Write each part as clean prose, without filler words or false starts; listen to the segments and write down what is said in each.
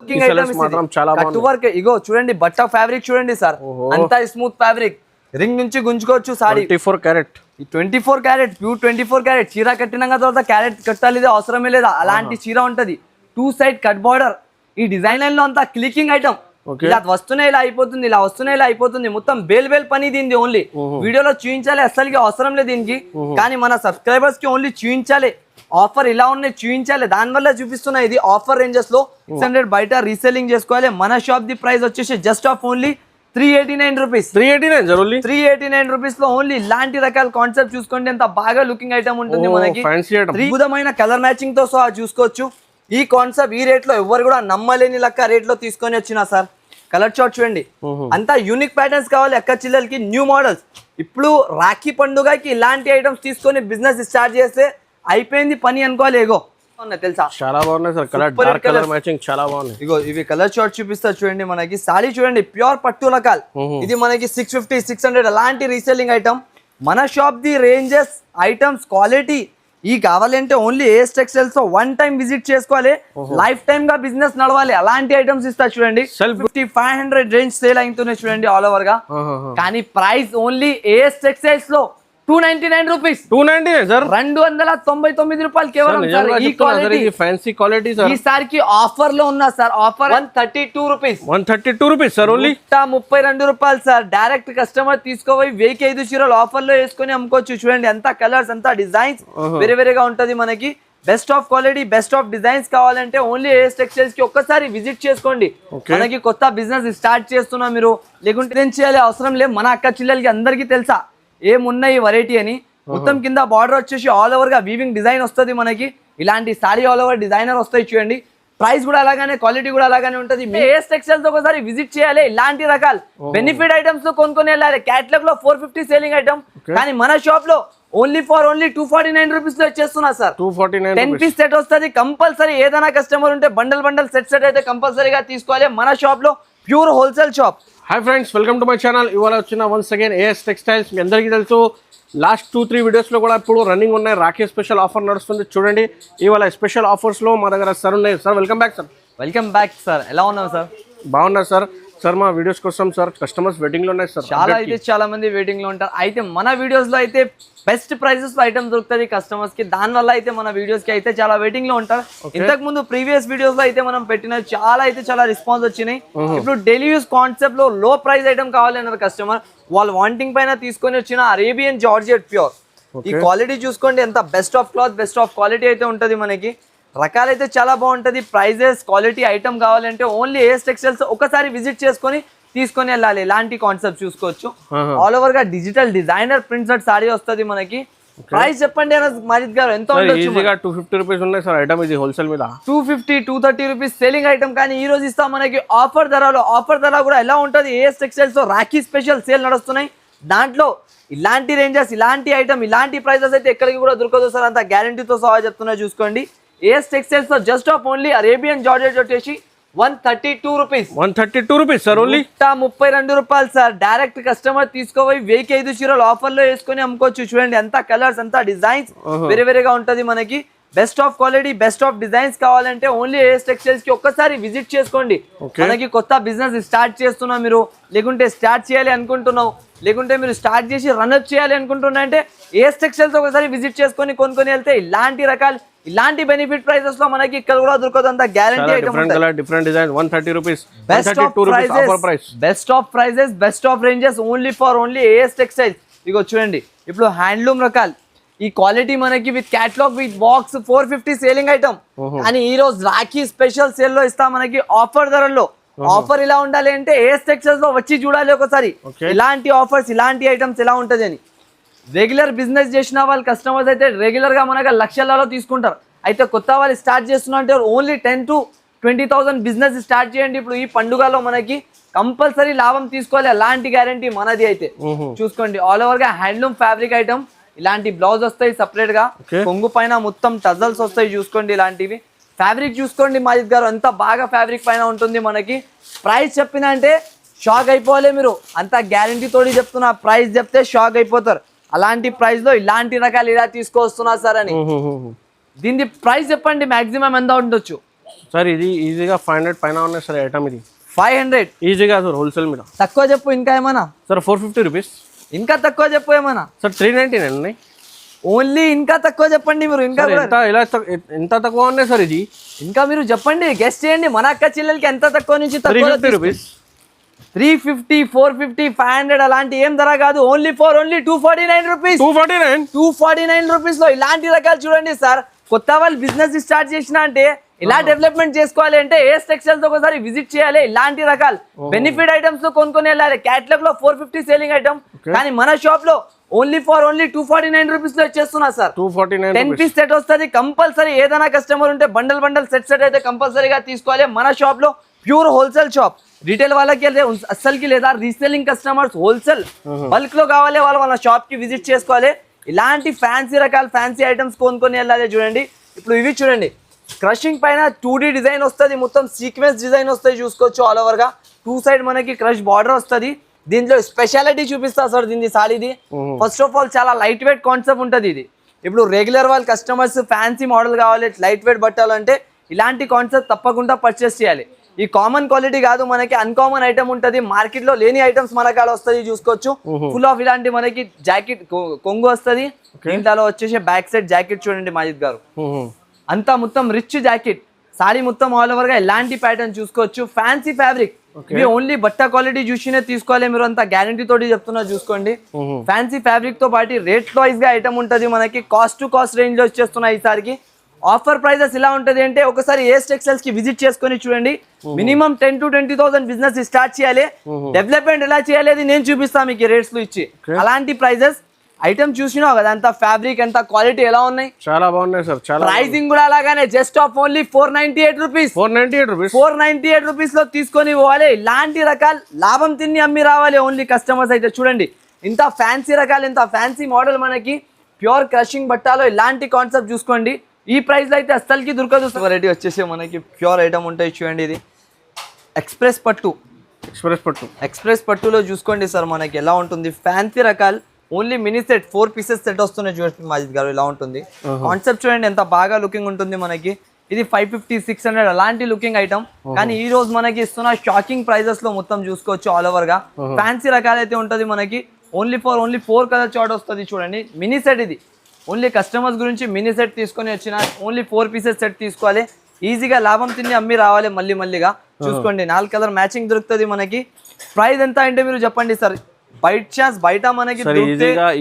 Looking item cut work ఇగో చూడండి బట్ట fabric చూడండి సార్ అంతా స్మూత్ ఫ్యాబ్రిక్ రింగ్ నుంచి గుంజుకోవచ్చు sari 24 carat 24 carat pure 24 carat చీర కట్టినాక తర్వాత క్యారెట్ కట్టాలి అవసరమే లేదా అలాంటి చీర ఉంటది 2 సైడ్ కట్ బార్డర్ ఈ డిజైన్ లైన్ లో అంతా క్లికింగ్ ఐటమ్ ఇలా వస్తూనే ఇలా అయిపోతుంది ఇలా వస్తూనే ఇలా అయిపోతుంది మొత్తం బేల్ పని దీనిది ఓన్లీ వీడియోలో చూపించాలి అసలుకి అవసరం లేదు దీనికి కానీ మన సబ్స్క్రైబర్స్ కి ఓన్లీ చూపించాలి ఆఫర్ ఇలా ఉన్నాయి చూపించాలి దానివల్ల చూపిస్తున్నా ఇది ఆఫర్ రేంజెస్ లో 600 బయట రీసెల్లింగ్ చేసుకోవాలి మన షాప్ ది ప్రైస్ వచ్చేసి just of only 389 rupees 389 rupees లో ఓన్లీ ఇలాంటి రకాల కాన్సెప్ట్ చూసుకోండి ఎంత బాగా లుకింగ్ ఐటమ్ ఉంటుంది మనకి అద్భుతమైన కలర్ మ్యాచింగ్ తో సహా చూసుకోవచ్చు ఈ కాన్సెప్ట్ ఈ రేట్ లో ఎవరు కూడా నమ్మలేని లెక్క రేట్ లో తీసుకొని వచ్చినా సార్ కలర్ చార్ట్ చూడండి అంతా యూనిక్ ప్యాటర్న్స్ కావాలి అక్క చిల్లలకి న్యూ మోడల్స్ ఇప్పుడు రాఖీ పండుగకి ఇలాంటి ఐటమ్స్ తీసుకొని బిజినెస్ స్టార్ట్ చేస్తే అయిపోయింది పని అనుకోవాలి ఏగో తెలుసా చాలా బాగున్నాయి sir colour dark colour matching చాలా బాగుంది ఇగో ఇవి కలర్ చార్ట్ చూపిస్తా చూడండి మనకి సారీ చూడండి ప్యూర్ పట్టు రకాల్ ఇది మనకి 650 600 అలాంటి రీసెల్లింగ్ ఐటమ్ మన shop the ranges items quality ఈ కావాలంటే ఓన్లీ ఏఎస్ టెక్స్టైల్స్ తో 1 టైం విజిట్ చేసుకోవాలి లైఫ్ టైమ్ గా బిజినెస్ నడవాలి అలాంటి ఐటమ్స్ ఇస్తా చూడండి 500 రేంజ్ సేల్ అవుతున్నాయి చూడండి ఆల్ ఓవర్ గా కానీ ప్రైస్ ఓన్లీ ఏఎస్ టెక్స్టైల్స్ లో 299 రూపీస్ 299 సార్ 299 రూపాయలు కేవలం ఈ క్వాలిటీ ఫ్యాన్సీ క్వాలిటీ సార్ ఈసారికి ఆఫర్ లో ఉన్నా sir offer 132 rupees 132 rupees sir only 32 రూపాయలు సార్ డైరెక్ట్ కస్టమర్ తీసుకోపోయి 1005 చీరలు ఆఫర్ లో వేసుకొని అమ్ముకోవచ్చు చూడండి అంతా కలర్స్ అంతా డిజైన్స్ వేరే వేరేగా ఉంటది మనకి best of quality best of designs కావాలంటే ఓన్లీ ఏఎస్ టెక్స్టైల్స్ కి ఒక్కసారి విజిట్ చేసుకోండి మనకి కొత్త బిజినెస్ స్టార్ట్ చేస్తున్నా మీరు లేకుంటే ఏం చేయాలి అవసరం లేదు మన అక్క చెల్లెలకి అందరికీ తెలుసా ఏమున్నాయి వెరైటీ అని మొత్తం కింద బార్డర్ వచ్చేసి ఆల్ ఓవర్ గా వీవింగ్ డిజైన్ వస్తుంది మనకి ఇలాంటి సారీ ఆల్ ఓవర్ డిజైనర్ వస్తాయి చూడండి ప్రైస్ కూడా అలాగానే క్వాలిటీ కూడా అలాగానే ఉంటుంది ఏఎస్ టెక్స్టైల్స్ ఒకసారి విజిట్ చేయాలి ఇలాంటి రకాలు బెనిఫిట్ ఐటమ్స్ లో కొనుక్కొని వెళ్ళాలి క్యాటలాగ్ లో 450 సేలింగ్ ఐటమ్ కానీ మన షాప్ లో ఓన్లీ 249 రూపీస్ లో ఇచ్చేస్తున్నా సార్ 10 పీస్ సెట్ వస్తుంది కంపల్సరీ ఏదైనా కస్టమర్ ఉంటే బండల్ సెట్ అయితే కంపల్సరీగా తీసుకోవాలి మన షాప్ లో pure wholesale shop hi friends welcome to my channel ఇవాళ వచ్చిన వన్స్ అగైన్ ఏఎస్ టెక్స్టైల్స్ మీ అందరికీ తెలుసు లాస్ట్ 2-3 వీడియోస్లో కూడా ఇప్పుడు రన్నింగ్ ఉన్నాయి రాఖీ స్పెషల్ ఆఫర్ నడుస్తుంది చూడండి ఇవాళ స్పెషల్ ఆఫర్స్లో మా దగ్గర సార్ ఉన్నాయి సార్ వెల్కమ్ బ్యాక్ సార్ ఎలా ఉన్నాం సార్ బాగున్నారు సార్ మా వీడియోస్ కోసం సార్ కస్టమర్స్ వెయిటింగ్ లో ఉన్నాయి సార్ చాలా మంది వెయిటింగ్ లో ఉంటారు అయితే మన వీడియోస్ లో అయితే బెస్ట్ ప్రైసెస్ లో ఐటమ్ దొరుకుతుంది కస్టమర్స్ కి దాని వల్ల అయితే మన వీడియోస్ కి అయితే చాలా వెయిటింగ్ లో ఉంటారు ఇంతకు ముందు ప్రీవియస్ వీడియోస్ లో అయితే మనం పెట్టిన చాలా రెస్పాన్స్ వచ్చినాయి ఇప్పుడు డైలీ యూస్ కాన్సెప్ట్ లో లో ప్రైస్ ఐటమ్ కావాలన్నారు కస్టమర్ వాళ్ళు వాంటింగ్ పైన తీసుకొని వచ్చిన అరేబియన్ జార్జెట్ ప్యూర్ ఈ క్వాలిటీ చూసుకోండి ఎంత best of cloth best of quality అయితే ఉంటది మనకి రకాలైతే చాలా బాగుంటది ప్రైజెస్ క్వాలిటీ ఐటమ్ కావాలంటే ఓన్లీ ఏఎస్ టెక్స్టైల్స్ ఒకసారి విజిట్ చేసుకొని తీసుకొని వెళ్ళాలి ఇలాంటి కాన్సెప్ట్ చూసుకోవచ్చు ఆల్ ఓవర్ గా డిజిటల్ డిజైనర్ ప్రింట్స్ సారీ వస్తుంది మనకి ప్రైస్ చెప్పండి మరిద్ గారు ఎంత ఈజీగా 250 రూపీస్ ఉన్నాయి సార్ ఐటమ్ ఇది హోల్సేల్ మీద 250 230 రూపీస్ సేలింగ్ ఐటమ్ కానీ ఈ రోజు ఇస్తాం మనకి ఆఫర్ ధర కూడా ఎలా ఉంటది ఏఎస్ టెక్స్టైల్స్ లో రాఖీ స్పెషల్ సేల్ నడుస్తున్నాయి దాంట్లో ఇలాంటి రేంజెస్ ఇలాంటి ఐటమ్ ఇలాంటి ప్రైజెస్ అయితే ఎక్కడికి కూడా దొరకదు సార్ అంత గ్యారంటీతో సహా చెప్తున్నా చూసుకోండి ఏఎస్ టెక్స్టైల్స్ లో just of only Arabian georgette వచ్చేసి 132 రూపీస్ సార్ ఓన్లీ 132 రూపాయలు సార్ డైరెక్ట్ కస్టమర్ తీసుకోపోయి 1005 చీరలు ఆఫర్ లో వేసుకొని అమ్ముకోవచ్చు చూడండి అంతా కలర్స్ అంతా డిజైన్స్ వేరే వేరేగా ఉంటది మనకి best of quality best of designs కావాలంటే ఓన్లీ ఏఎస్ టెక్స్టైల్స్ కి ఒక్కసారి విజిట్ చేసుకోండి మనకి కొత్త బిజినెస్ స్టార్ట్ చేస్తున్నా మీరు లేకుంటే స్టార్ట్ చేయాలి అనుకుంటున్నావు లేకుంటే మీరు స్టార్ట్ చేసి రన్అప్ చేయాలి అనుకుంటున్నా అంటే ఏఎస్ టెక్స్టైల్స్ ఒకసారి విజిట్ చేసుకొని కొనుక్కొని వెళ్తే ఇలాంటి రకాలు ఇలాంటి బెనిఫిట్ ప్రైసెస్ లో మనకి ఇక్కడ కూడా దొరకదు అంత guarantee different design 130 rupees best of prices best of ranges only AS textiles ఇగో చూడండి ఇప్పుడు హ్యాండ్లూమ్ రకాలు ఈ క్వాలిటీ మనకి with catalogue with box 450 selling item అని ఈ రోజు రాఖీ స్పెషల్ సేల్ లో ఇస్తా మనకి ఆఫర్ ధరల్లో ఆఫర్ ఇలా ఉండాలి అంటే ఏఎస్ టెక్స్టైల్స్ లో వచ్చి చూడాలి ఒకసారి ఇలాంటి ఆఫర్స్ ఇలాంటి ఐటమ్స్ ఎలా ఉంటది అని రెగ్యులర్ బిజినెస్ చేసిన వాళ్ళు కస్టమర్స్ అయితే రెగ్యులర్ గా మనకి లక్షలలో తీసుకుంటారు అయితే కొత్త వాళ్ళు స్టార్ట్ చేస్తున్నా అంటే ఓన్లీ 10 to 20,000 బిజినెస్ స్టార్ట్ చేయండి ఇప్పుడు ఈ పండుగలో మనకి కంపల్సరీ లాభం తీసుకోవాలి అలాంటి గ్యారంటీ మనది అయితే చూసుకోండి ఆల్ ఓవర్ గా హ్యాండ్లూమ్ ఫ్యాబ్రిక్ ఐటమ్ ఇలాంటి బ్లౌజ్ వస్తాయి సపరేట్ గా కొంగు పైన మొత్తం టజల్స్ వస్తాయి చూసుకోండి ఇలాంటివి ఫ్యాబ్రిక్ చూసుకోండి మాజిద్ గారు ఎంత బాగా ఫ్యాబ్రిక్ పైన ఉంటుంది మనకి ప్రైస్ చెప్పిన అంటే షాక్ అయిపోవాలి మీరు అంత గ్యారంటీ తోటి చెప్తున్నా ప్రైస్ చెప్తే షాక్ అయిపోతారు అలాంటి ప్రైస్ లో ఇలాంటి రకాలు ఇలా తీసుకొస్తున్నా సార్ అని దీని ప్రైస్ చెప్పండి మాక్సిమం ఎంత ఉండొచ్చు సార్ ఇది ఈజీగా 500 పైన ఉన్నాయి సార్ ఐటమ్ ఇది 500 ఈజీగా సార్ హోల్సేల్ మీద తక్కువ చెప్పు ఇంకా ఏమన్నా సార్ 450 రూపీస్ ఇంకా తక్కువ చెప్పు ఏమన్నా సార్ 399 ఉన్నాయి ఓన్లీ ఇంకా తక్కువ చెప్పండి మీరు ఇంకా సార్ ఎంత ఇలా ఎంత తక్కువ ఉన్నాయి సార్ ఇది ఇంకా మీరు చెప్పండి గెస్ట్ చేయండి మన అక్క చెల్లెలకి ఎంత తక్కువ నుంచి తక్కువ 350 రూపీస్ 350 450 500 అలాంటి ఏం ధర కాదు ఓన్లీ 249 రూపీస్ 249 రూపీస్ లో ఇలాంటి రకాలు చూడండి సార్ కొత్త వాళ్ళు బిజినెస్ స్టార్ట్ చేసిన అంటే ఇలా డెవలప్మెంట్ చేసుకోవాలి అంటే ఏఎస్ టెక్స్టైల్స్ ఒకసారి విజిట్ చేయాలి ఇలాంటి రకాలు బెనిఫిట్ ఐటమ్స్ తో కొనుక్కొని వెళ్ళాలి క్యాటలాగ్ లో 450 సేలింగ్ ఐటమ్ కానీ మన షాప్ లో ఓన్లీ 249 రూపీస్ లో ఇచ్చేస్తున్నా సార్ 249 10 పీస్ సెట్ వస్తుంది కంపల్సరీ ఏదైనా కస్టమర్ ఉంటే బండల్ సెట్ అయితే కంపల్సరీగా తీసుకోవాలి మన షాప్ లో ప్యూర్ హోల్సేల్ షాప్ రిటైల్ వాళ్ళకి అస్సలకి లేదా రీసేలింగ్ కస్టమర్స్ హోల్సేల్ బల్క్ లో కావాలి వాళ్ళ షాప్ కి విజిట్ చేసుకోవాలి ఇలాంటి ఫ్యాన్సీ రకాల ఫ్యాన్సీ ఐటమ్స్ కొనుక్కొని వెళ్ళాలి చూడండి ఇప్పుడు ఇవి చూడండి క్రషింగ్ పైన 2D డిజైన్ వస్తుంది మొత్తం సీక్వెన్స్ డిజైన్ వస్తాయి చూసుకోవచ్చు ఆల్ ఓవర్ గా 2 సైడ్ మనకి క్రష్ బార్డర్ వస్తుంది దీంట్లో స్పెషాలిటీ చూపిస్తా సార్ దీని సాడీది ఫస్ట్ ఆఫ్ ఆల్ చాలా లైట్ వెయిట్ కాన్సెప్ట్ ఉంటుంది ఇది ఇప్పుడు రెగ్యులర్ వాళ్ళ కస్టమర్స్ ఫ్యాన్సీ మోడల్ కావాలి లైట్ వెయిట్ బట్టలు అంటే ఇలాంటి కాన్సెప్ట్ తప్పకుండా పర్చేస్ చేయాలి ఈ కామన్ క్వాలిటీ కాదు మనకి అన్కామన్ ఐటమ్ ఉంటుంది మార్కెట్ లో లేని ఐటమ్స్ మన కాడ వస్తుంది చూసుకోవచ్చు ఫుల్ ఆఫ్ ఇలాంటి మనకి జాకెట్ కొంగు వస్తుంది దీంట్లో వచ్చేసి బ్యాక్ సైడ్ జాకెట్ చూడండి మాజిద్ గారు అంతా మొత్తం రిచ్ జాకెట్ సాడీ మొత్తం ఆల్ ఓవర్ గా ఎలాంటి ప్యాటర్న్ చూసుకోవచ్చు ఫ్యాన్సీ ఫ్యాబ్రిక్ ఇవి ఓన్లీ బట్ట క్వాలిటీ చూసినే తీసుకోవాలి మీరు అంత గ్యారంటీ తోటి చెప్తున్నా చూసుకోండి ఫ్యాన్సీ ఫ్యాబ్రిక్ తో పాటు రేట్ వైజ్ గా ఐటమ్ ఉంటుంది మనకి కాస్ట్ టు కాస్ట్ రేంజ్ లో వచ్చేస్తున్నాయి ఈసారికి ఆఫర్ ప్రైజెస్ ఇలా ఉంటది అంటే ఒకసారి ఏఎస్ టెక్స్టైల్స్ కి విజిట్ చేసుకొని చూడండి మినిమం 10 to 20,000 బిజినెస్ స్టార్ట్ చేయాలి డెవలప్మెంట్ ఎలా చేయాలి అది నేను చూపిస్తాను మీకు రేట్స్ లో ఇచ్చి అలాంటి ప్రైజెస్ ఐటమ్ చూసినావు కదా అంత ఫ్యాబ్రిక్ అంత క్వాలిటీ ఎలా ఉన్నాయి చాలా బాగున్నాయి సార్ చాలా ప్రైసింగ్ కూడా అలాగానే just of only 498 rupees 498 rupees లో తీసుకొని పోవాలి ఇలాంటి రకాలు లాభం తిని అమ్మి రావాలి ఓన్లీ కస్టమర్స్ అయితే చూడండి ఇంత ఫ్యాన్సీ రకాలు ఇంత ఫ్యాన్సీ మోడల్ మనకి ప్యూర్ క్రషింగ్ బట్టాలో ఇలాంటి కాన్సెప్ట్ చూసుకోండి ఈ ప్రైస్ లో అయితే అస్సలకి దొరకదు వెరైటీ వచ్చేసి మనకి ప్యూర్ ఐటమ్ ఉంటాయి చూడండి ఇది ఎక్స్ప్రెస్ పట్టులో చూసుకోండి సార్ మనకి ఎలా ఉంటుంది ఫ్యాన్సీ రకాలు only mini set 4 pieces set వస్తున్నాయి చూడండి మాజిద్ గారు ఇలా ఉంటుంది కాన్సెప్ట్ చూడండి ఎంత బాగా లుకింగ్ ఉంటుంది మనకి ఇది 550-600 అలాంటి లుకింగ్ ఐటమ్ కానీ ఈ రోజు మనకి ఇస్తున్న షాకింగ్ ప్రైజెస్ లో మొత్తం చూసుకోవచ్చు ఆల్ ఓవర్ గా ఫ్యాన్సీ రకాలు అయితే ఉంటుంది మనకి ఓన్లీ 4 కలర్ చార్ట్ వస్తుంది చూడండి మినీ సెట్ ఇది ఓన్లీ కస్టమర్స్ గురించి మినీ సెట్ తీసుకొని వచ్చిన ఓన్లీ 4 పీసెస్ సెట్ తీసుకోవాలి ఈజీగా లాభం తిని అమ్మి రావాలి మళ్ళీగా చూసుకోండి 4 కలర్ మ్యాచింగ్ దొరుకుతుంది మనకి ప్రైస్ ఎంత అంటే మీరు చెప్పండి సార్ బయట మనకి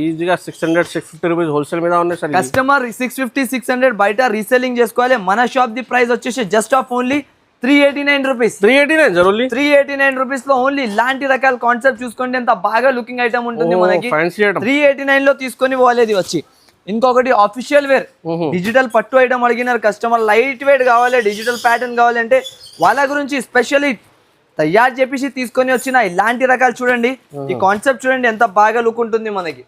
ఈజీగా 600-650 రూపీస్ హోల్సేల్ మీద ఉన్నాయి సార్ కస్టమర్ 650-600 బయట రీసెల్లింగ్ చేసుకోవాలి మన షాప్ ది ప్రైస్ వచ్చేసి just of only 389 rupees 389 rupees లో ఓన్లీ ఇలాంటి రకాల కాన్సెప్ట్ చూసుకోండి ఎంత బాగా లుకింగ్ ఐటమ్ ఉంటుంది మనకి 389 లో తీసుకొని పోలేదు వచ్చి ఇంకొకటి ఆఫీషియల్ వేర్ డిజిటల్ పట్టు ఐటమ్ అడిగినారు కస్టమర్ లైట్ వెయిట్ కావాలి డిజిటల్ ప్యాటర్న్ కావాలంటే వాళ్ళ గురించి స్పెషల్లీ తయారు చేపించి తీసుకొని వచ్చిన ఇలాంటి రకాలు చూడండి ఈ కాన్సెప్ట్ చూడండి ఎంత బాగా లుక్ ఉంటుంది మనకి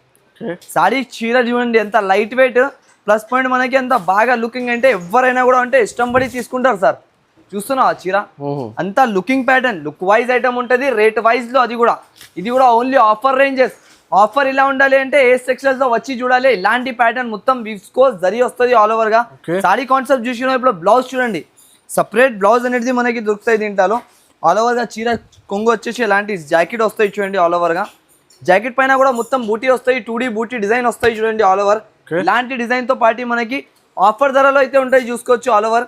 సాడీ చీర చూడండి ఎంత లైట్ వెయిట్ ప్లస్ పాయింట్ మనకి ఎంత బాగా లుకింగ్ అంటే ఎవరైనా కూడా అంటే ఇష్టం పడి తీసుకుంటారు సార్ చూస్తున్నావా చీర అంతా looking pattern look wise item ఉంటుంది రేట్ వైజ్ లో ఇది కూడా ఓన్లీ ఆఫర్ రేంజెస్ ఆఫర్ ఇలా ఉండాలి అంటే ఏఎస్ టెక్స్టైల్స్ లో వచ్చి చూడాలి ఇలాంటి ప్యాటర్న్ మొత్తం విస్కోస్ జరీ వస్తుంది ఆల్ ఓవర్ గా సాడీ కాన్సెప్ట్ చూసిన ఇప్పుడు బ్లౌజ్ చూడండి సపరేట్ బ్లౌజ్ అనేది మనకి దొరుకుతాయి దీంట్లో ఆల్ ఓవర్ గా చీర కొంగు వచ్చేసి ఇలాంటి జాకెట్ వస్తాయి చూడండి ఆల్ ఓవర్ గా జాకెట్ పైన కూడా మొత్తం బూటీ వస్తాయి 2D బూటీ డిజైన్ వస్తాయి చూడండి ఆల్ ఓవర్ ఇలాంటి డిజైన్ తో పాటు మనకి ఆఫర్ ధరలో అయితే ఉంటాయి చూసుకోవచ్చు ఆల్ ఓవర్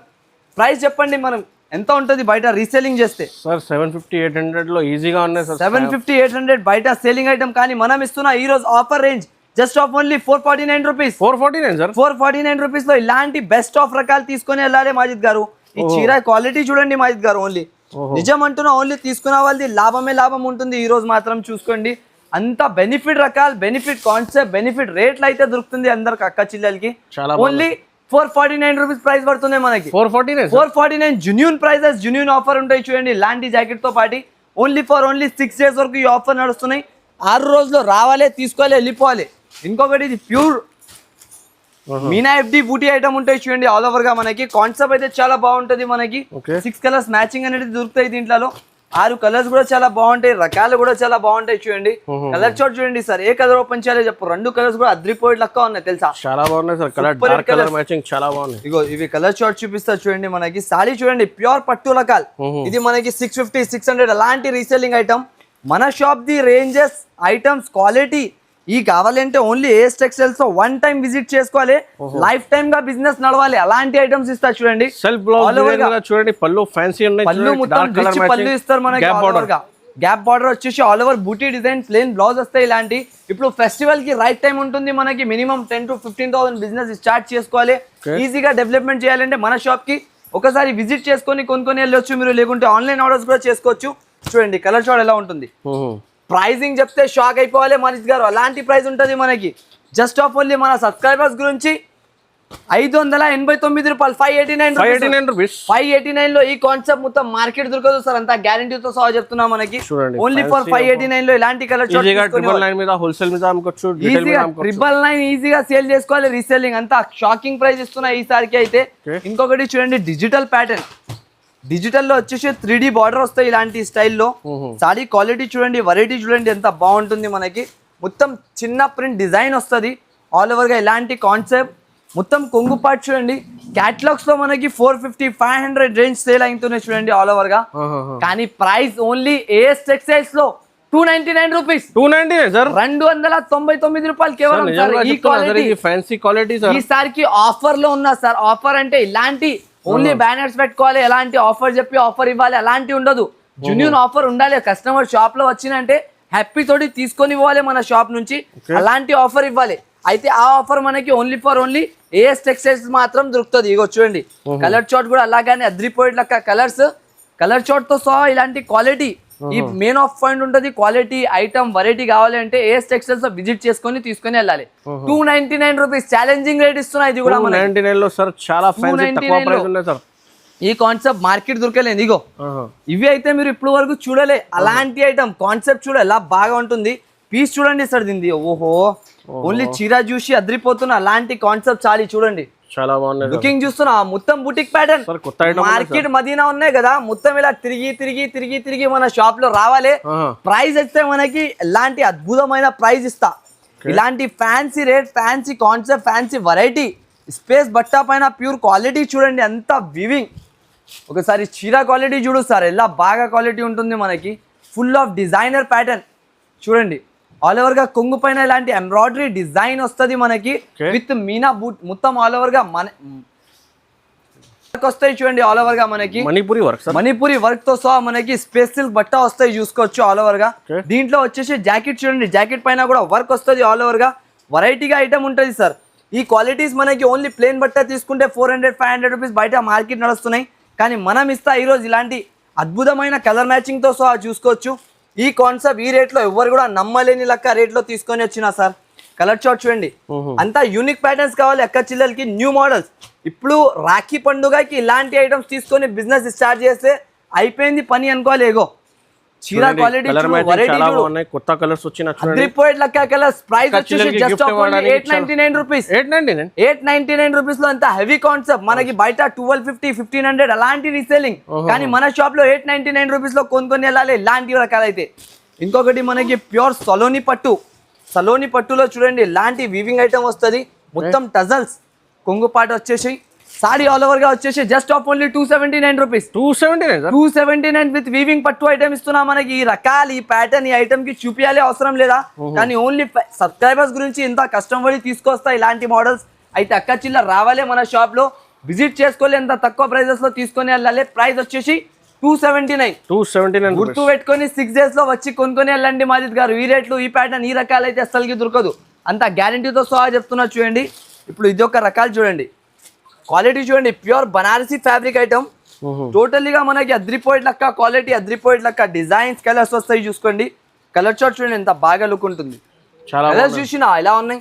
ప్రైస్ చెప్పండి మనం ఎంత ఉంటుంది బయట రీసేలింగ్ చేస్తే సార్ 750-800 లో ఈజీగా ఉన్నాయి సార్ 750-800 బయట సేలింగ్ ఐటమ్ కానీ మనం ఇస్తున్న ఈ రోజు offer range just of only 449 rupees 449 rupees లో ఇలాంటి బెస్ట్ ఆఫ్ రకాలు తీసుకొని వెళ్ళాలి మాజిద్ గారు ఈ చీర క్వాలిటీ చూడండి మాజిద్ గారు ఓన్లీ నిజం అంటున్నా ఓన్లీ తీసుకున్న వాళ్ళది లాభం ఉంటుంది ఈ రోజు మాత్రం చూసుకోండి అంత బెనిఫిట్ రకాలు బెనిఫిట్ కాన్సెప్ట్ బెనిఫిట్ రేట్లు అయితే దొరుకుతుంది అందరికి అక్క చిల్లలకి ఓన్లీ 449 రూపీస్ ప్రైస్ పడుతుంది మనకి 449 జెన్యూన్ ప్రైజెస్ జెన్యూన్ ఆఫర్ ఉంటాయి చూడండి ఇలాంటి జాకెట్ తో పాటు ఓన్లీ 6 డేస్ వరకు ఈ ఆఫర్ నడుస్తున్నాయి 6 రోజుల్లో రావాలి తీసుకోవాలి వెళ్ళిపోవాలి ఇంకొకటి ఇది ప్యూర్ మీనా ఎఫ్డి బూటీ ఐటమ్ ఉంటాయి చూడండి ఆల్ ఓవర్ గా మనకి కాన్సెప్ట్ అయితే చాలా బాగుంటది మనకి 6 కలర్స్ మ్యాచింగ్ అనేది దొరుకుతాయి దీంట్లో 6 కలర్స్ కూడా చాలా బాగుంటాయి, రకాలు కూడా చాలా బాగుంటాయి. చూడండి కలర్ చార్ట్ చూడండి సార్, ఏ కలర్ ఓపెన్ చేయాలో చెప్పు. 2 కలర్స్ కూడా అద్రిపోయేట్ లెక్క ఉన్నాయి తెలుసా, చాలా బాగున్నాయి sir. Colour dark colour matching చాలా బాగుంది. ఇగో ఇవి కలర్ చార్ట్ చూపిస్తా చూడండి. మనకి సారీ చూడండి ప్యూర్ పట్టు రకాలు. ఇది మనకి 650 600 అలాంటి రీసెల్లింగ్ ఐటమ్. మన shop the ranges items quality ఈ కావాలంటే ఓన్లీ ఏఎస్ టెక్స్టైల్స్ లో 1 టైం విజిట్ చేసుకోవాలి, లైఫ్ టైం గా బిజినెస్ నడవాలి. అలాంటి ఐటమ్స్ ఇస్తా చూడండి. సెల్ఫ్ బ్లౌజ్ చూడండి, పళ్ళు ఫ్యాన్సీ ఉన్నాయి, పళ్ళు మొత్తం రిచ్ పళ్ళు ఇస్తారు మనకి. గ్యాప్ బార్డర్ వచ్చేసి ఆల్ ఓవర్ బూటీ డిజైన్, ప్లేన్ బ్లౌజ్ వస్తాయి. ఇలాంటి ఇప్పుడు ఫెస్టివల్ కి రైట్ టైం ఉంటుంది మనకి. మినిమం 10 to 15,000 బిజినెస్ స్టార్ట్ చేసుకోవాలి. ఈజీగా డెవలప్మెంట్ చేయాలంటే మన షాప్ కి ఒకసారి విజిట్ చేసుకొని కొనుక్కొని వెళ్ళొచ్చు మీరు, లేకుంటే ఆన్లైన్ ఆర్డర్స్ కూడా చేసుకోవచ్చు. చూడండి కలర్ షాట్ ఎలా ఉంటుంది. ప్రైజింగ్ చెప్తే షాక్ అయిపోవాలి మనీష్ గారు, అలాంటి ప్రైస్ ఉంటుంది మనకి. జస్ట్ ఆఫ్ ఓన్లీ మన సబ్స్క్రైబర్స్ గురించి 589 రూపాయలు, 589 రూపీస్. 589 లో ఈ కాన్సెప్ట్ మొత్తం మార్కెట్ దొరకదు సార్, అంతా గ్యారంటీతో సహా చెప్తున్నా మనకి. ఓన్లీ ఫర్ 589 లో ఇలాంటి కలర్ షాట్ ఈజీగా సేల్ చేసుకోవాలి. రీసెల్లింగ్ అంతా షాకింగ్ ప్రైస్ ఇస్తున్నా ఈసారికి అయితే. ఇంకొకటి చూడండి డిజిటల్ ప్యాటర్న్, డిజిటల్ లో వచ్చేసి 3D బార్డర్ వస్తాయి ఇలాంటి స్టైల్లో. సారీ క్వాలిటీ చూడండి, వెరైటీ చూడండి ఎంత బాగుంటుంది మనకి. మొత్తం చిన్న ప్రింట్ డిజైన్ వస్తుంది ఆల్ ఓవర్ గా ఇలాంటి కాన్సెప్ట్. మొత్తం కొంగు పార్ట్ చూడండి, క్యాటలాగ్స్ లో మనకి 450 500 రేంజ్ సేల్ అవుతున్నాయి చూడండి ఆల్ ఓవర్ గా. కానీ ప్రైస్ ఓన్లీ ఏఎస్ టెక్స్టైల్స్ లో 299 రూపీస్. 299 సార్, 299 రూపాయలు కేవలం. ఈ క్వాలిటీ ఫ్యాన్సీ క్వాలిటీ ఈసారికి ఆఫర్ లో ఉన్నా సార్. ఆఫర్ అంటే ఇలాంటి ఓన్లీ బ్యానర్స్ పెట్టుకోవాలి, ఎలాంటి ఆఫర్ చెప్పి ఆఫర్ ఇవ్వాలి అలాంటి ఉండదు. జెన్యూన్ ఆఫర్ ఉండాలి. కస్టమర్ షాప్ లో వచ్చినంటే హ్యాపీ తోటి తీసుకొని ఇవ్వాలి మన షాప్ నుంచి, అలాంటి ఆఫర్ ఇవ్వాలి. అయితే ఆ ఆఫర్ మనకి only for only AS textiles మాత్రం దొరుకుతుంది. ఇగో చూడండి కలర్ చార్ట్ కూడా అలాగానే అద్రిపోయేట్ లెక్క కలర్స్, కలర్ చార్ట్ తో సహా ఇలాంటి క్వాలిటీ. ఈ మెయిన్ ఆఫ్ పాయింట్ ఉంటుంది, క్వాలిటీ ఐటమ్ వెరైటీ కావాలి అంటే ఏఎస్ టెక్స్టైల్స్ లో విజిట్ చేసుకొని తీసుకొని వెళ్ళాలి. 299 రూపీస్ ఛాలెంజింగ్ రేట్ ఇస్తున్నా. ఇది కూడా 299 లో సార్ చాలా తక్కువ ప్రైస్ ఉంది సార్. ఈ కాన్సెప్ట్ మార్కెట్ దొరకలేదు. ఇగో ఇవి అయితే మీరు ఇప్పుడు వరకు చూడలే, అలాంటి ఐటమ్ కాన్సెప్ట్ చూడ ఎలా బాగా ఉంటుంది. పీస్ చూడండి సార్ దీనిది, ఓహో ఓన్లీ చీర చూసి అద్రిపోతున్నా అలాంటి కాన్సెప్ట్ చాలి చూడండి. చాలా బాగుంది. లుకింగ్ చూస్తున్నా మొత్తం బుటిక్ ప్యాటర్న్, మార్కెట్ మదీనా ఉన్నాయి కదా, మొత్తం ఇలా తిరిగి తిరిగి తిరిగి తిరిగి మన షాప్ లో రావాలి. ప్రైస్ ఇస్తే మనకి ఇలాంటి అద్భుతమైన ప్రైస్ ఇస్తా. ఇలాంటి fancy rate, fancy concept, fancy variety, space బట్టా పైన ప్యూర్ క్వాలిటీ చూడండి అంత వివింగ్. ఒకసారి చీర క్వాలిటీ చూడు సార్, ఎలా బాగా క్వాలిటీ ఉంటుంది మనకి. ఫుల్ ఆఫ్ డిజైనర్ ప్యాటర్న్ చూడండి. ఆల్ ఓవర్ గా కొంగు పైన ఇలాంటి ఎంబ్రాయిడరీ డిజైన్ వస్తుంది మనకి విత్ మీనా బూట్. మొత్తం ఆల్ ఓవర్ గా మన వస్తాయి చూడండి. ఆల్ ఓవర్ గా మనకి మణిపురి వర్క్ తో సహా మనకి స్పెషల్ బట్ట వస్తాయి చూసుకోవచ్చు ఆల్ ఓవర్ గా. దీంట్లో వచ్చేసి జాకెట్ చూడండి, జాకెట్ పైన కూడా వర్క్ వస్తుంది ఆల్ ఓవర్ గా. వెరైటీగా ఐటమ్ ఉంటుంది సార్. ఈ క్వాలిటీస్ మనకి ఓన్లీ ప్లేన్ బట్ట తీసుకుంటే 400 500 రూపీస్ బయట మార్కెట్ నడుస్తున్నాయి. కానీ మనం ఇస్తా ఈరోజు ఇలాంటి అద్భుతమైన కలర్ మ్యాచింగ్ తో సహా చూసుకోవచ్చు. ఈ కాన్సెప్ట్ ఈ రేట్ లో ఎవరు కూడా నమ్మలేని లెక్క రేట్ లో తీసుకొని వచ్చిన సార్. కలర్ చార్ట్ చూడండి, అంతా యూనిక్ ప్యాటర్న్స్ కావాలి అక్క చిల్లలకి, న్యూ మోడల్స్. ఇప్పుడు రాఖీ పండుగకి ఇలాంటి ఐటమ్స్ తీసుకొని బిజినెస్ స్టార్ట్ చేస్తే అయిపోయింది పని అనుకోవాలి. ఏగో చీర క్వాలిటీ కొత్త కలర్స్ వచ్చిన కలర్స్. ప్రైస్ వచ్చేసి జస్ట్ 899 రూపీస్. 899 రూపీస్ లో అంత హెవీ కాన్సెప్ట్. మనకి బయట 1250 1500 అలాంటి రీసేలింగ్, కానీ మన షాప్ లో 899 రూపీస్ లో కొనుక్కొని వెళ్ళాలి ఇలాంటి రకాలైతే. ఇంకొకటి మనకి ప్యూర్ సలోని పట్టులో చూడండి ఇలాంటి వీవింగ్ ఐటమ్ వస్తుంది. మొత్తం టజల్స్, కొంగు పాట వచ్చేసి సారీ ఆల్ ఓవర్ గా వచ్చేసి just of only 279 rupees. 279 with weaving పట్టు ఐటమ్ ఇస్తున్నా మనకి. ఈ రకాలు, ఈ ప్యాటర్న్, ఈ ఐటమ్ కి చూపించాలి అవసరం లేదా, కానీ ఓన్లీ సబ్స్క్రైబర్స్ గురించి ఇంత కష్టం పడి తీసుకొస్తా ఇలాంటి మోడల్స్. అయితే అక్క చిల్లర రావాలి మన షాప్ లో, విజిట్ చేసుకోవాలి, ఎంత తక్కువ ప్రైజెస్ లో తీసుకొని వెళ్ళాలి. ప్రైస్ వచ్చేసి 279 గుర్తు పెట్టుకొని 6 days లో వచ్చి కొనుక్కొని వెళ్ళండి మాజిద్ గారు. ఈ రేట్లు, ఈ ప్యాటర్న్, ఈ రకాలు అయితే అసలుకి దొరకదు, అంత గ్యారంటీతో సహా చెప్తున్నా చూడండి. ఇప్పుడు ఇది ఒక రకాలు చూడండి, క్వాలిటీ చూడండి, ప్యూర్ బనారసీ ఫ్యాబ్రిక్ ఐటమ్. టోటల్లీగా మనకి అద్రిపోయేట్ లెక్క క్వాలిటీ, అద్రిపోయేట్ లెక్క డిజైన్స్, కలర్స్ వస్తాయి చూసుకోండి. కలర్ చార్ట్ చూడండి ఎంత బాగా లుక్ ఉంటుంది. కలర్స్ చూసినా ఎలా ఉన్నాయి,